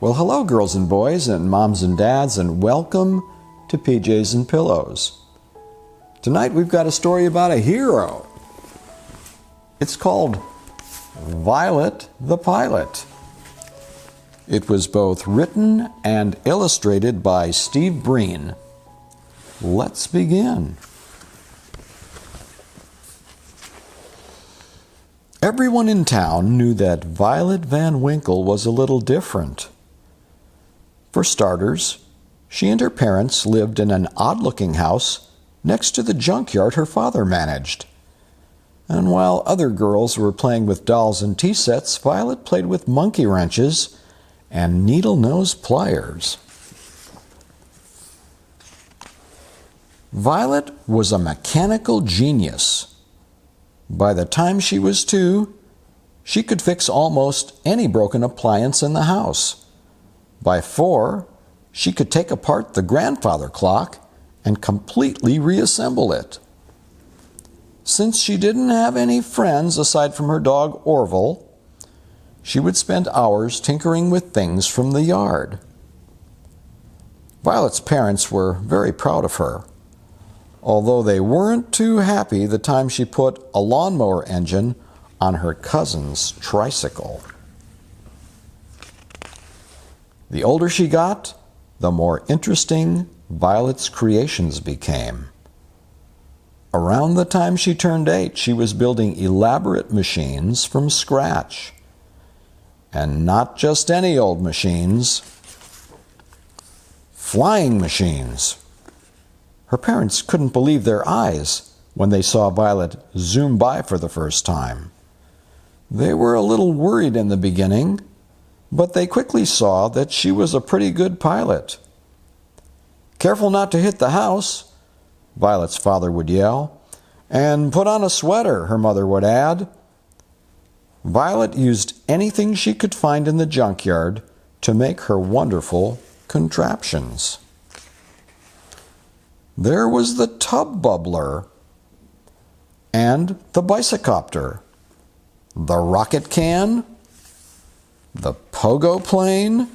Well, hello, girls and boys, and moms and dads, and welcome to PJs and Pillows. Tonight we've got a story about a hero. It's called Violet the Pilot. It was both written and illustrated by Steve Breen. Let's begin. Everyone in town knew that Violet Van Winkle was a little different. For starters, she and her parents lived in an odd-looking house next to the junkyard her father managed. And while other girls were playing with dolls and tea sets, Violet played with monkey wrenches and needle-nose pliers. Violet was a mechanical genius. By the time she was 2, she could fix almost any broken appliance in the house. By 4, she could take apart the grandfather clock and completely reassemble it. Since she didn't have any friends aside from her dog Orville, she would spend hours tinkering with things from the yard. Violet's parents were very proud of her, although they weren't too happy the time she put a lawnmower engine on her cousin's tricycle. The older she got, the more interesting Violet's creations became. Around the time she turned 8, she was building elaborate machines from scratch. And not just any old machines, flying machines. Her parents couldn't believe their eyes when they saw Violet zoom by for the first time. They were a little worried in the beginning, but they quickly saw that she was a pretty good pilot. "Careful not to hit the house," Violet's father would yell. "And put on a sweater," her mother would add. Violet used anything she could find in the junkyard to make her wonderful contraptions. There was the tub bubbler, and the bicycopter, the rocket can, the pogo plane,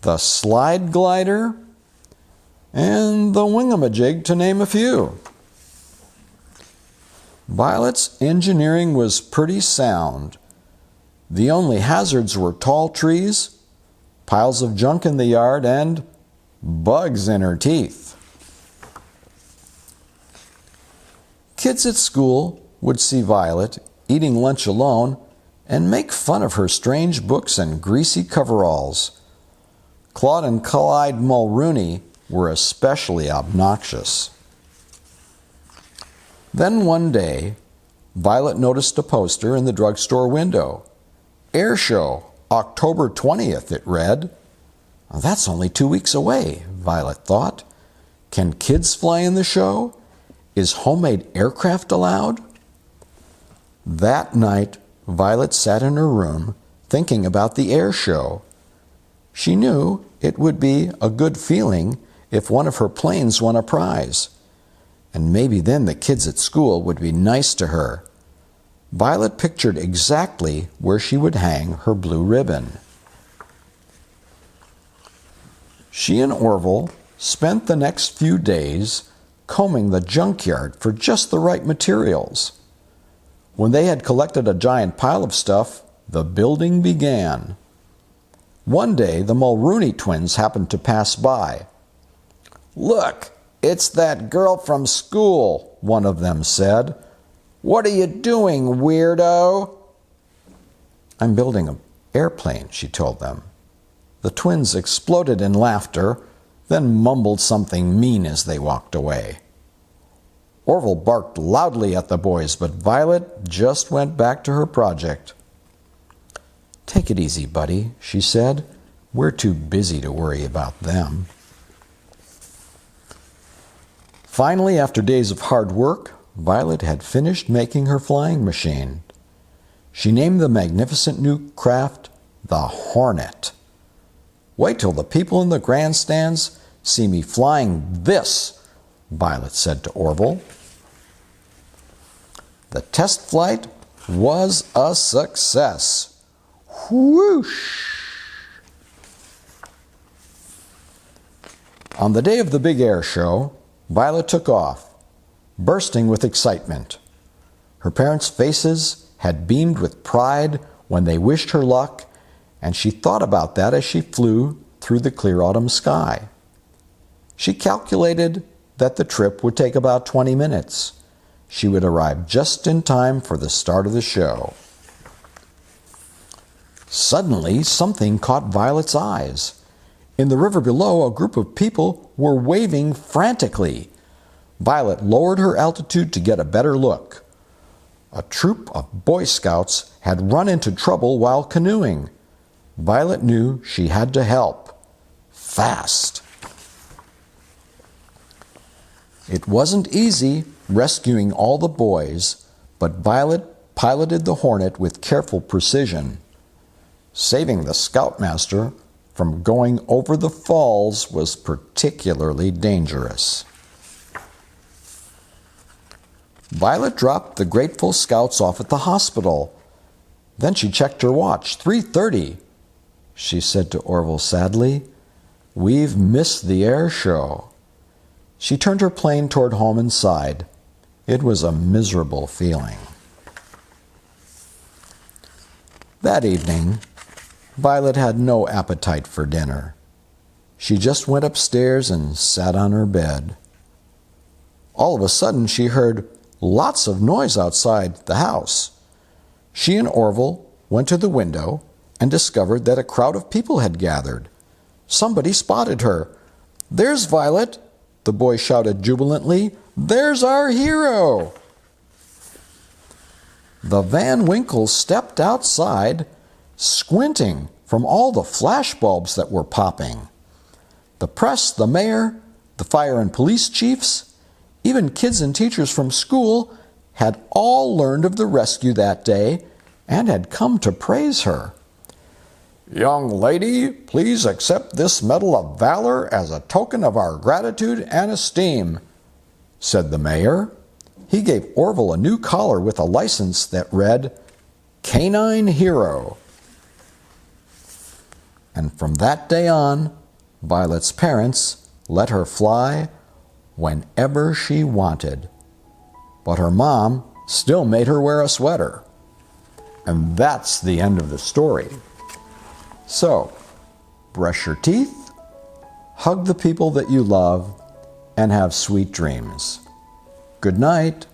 the slide glider, and the wingamajig, to name a few. Violet's engineering was pretty sound. The only hazards were tall trees, piles of junk in the yard, and bugs in her teeth. Kids at school would see Violet eating lunch alone and make fun of her strange books and greasy coveralls. Claude and Clyde Mulrooney were especially obnoxious. Then one day, Violet noticed a poster in the drugstore window. "Air Show, October 20th, it read. "That's only 2 weeks away," Violet thought. "Can kids fly in the show? Is homemade aircraft allowed?" That night, Violet sat in her room thinking about the air show. She knew it would be a good feeling if one of her planes won a prize. And maybe then the kids at school would be nice to her. Violet pictured exactly where she would hang her blue ribbon. She and Orville spent the next few days combing the junkyard for just the right materials. When they had collected a giant pile of stuff, the building began. One day, the Mulrooney twins happened to pass by. "Look, it's that girl from school," one of them said. "What are you doing, weirdo?" "I'm building an airplane," she told them. The twins exploded in laughter, then mumbled something mean as they walked away. Orville barked loudly at the boys, but Violet just went back to her project. "Take it easy, buddy," she said. "We're too busy to worry about them." Finally, after days of hard work, Violet had finished making her flying machine. She named the magnificent new craft the Hornet. "Wait till the people in the grandstands see me flying this," Violet said to Orville. The test flight was a success. Whoosh! On the day of the big air show, Violet took off, bursting with excitement. Her parents' faces had beamed with pride when they wished her luck, and she thought about that as she flew through the clear autumn sky. She calculated that the trip would take about 20 minutes. She would arrive just in time for the start of the show. Suddenly, something caught Violet's eyes. In the river below, a group of people were waving frantically. Violet lowered her altitude to get a better look. A troop of Boy Scouts had run into trouble while canoeing. Violet knew she had to help. Fast. It wasn't easy rescuing all the boys, but Violet piloted the Hornet with careful precision. Saving the Scoutmaster from going over the falls was particularly dangerous. Violet dropped the grateful Scouts off at the hospital. Then she checked her watch. 3:30. She said to Orville sadly, "We've missed the air show." She turned her plane toward home and sighed. It was a miserable feeling. That evening, Violet had no appetite for dinner. She just went upstairs and sat on her bed. All of a sudden, she heard lots of noise outside the house. She and Orville went to the window and discovered that a crowd of people had gathered. Somebody spotted her. "There's Violet," the boy shouted jubilantly. "There's our hero!" The Van Winkles stepped outside, squinting from all the flashbulbs that were popping. The press, the mayor, the fire and police chiefs, even kids and teachers from school had all learned of the rescue that day and had come to praise her. "Young lady, please accept this Medal of Valor as a token of our gratitude and esteem," said the mayor. He gave Orville a new collar with a license that read, "Canine Hero." And from that day on, Violet's parents let her fly whenever she wanted. But her mom still made her wear a sweater. And that's the end of the story. So, brush your teeth, hug the people that you love, and have sweet dreams. Good night.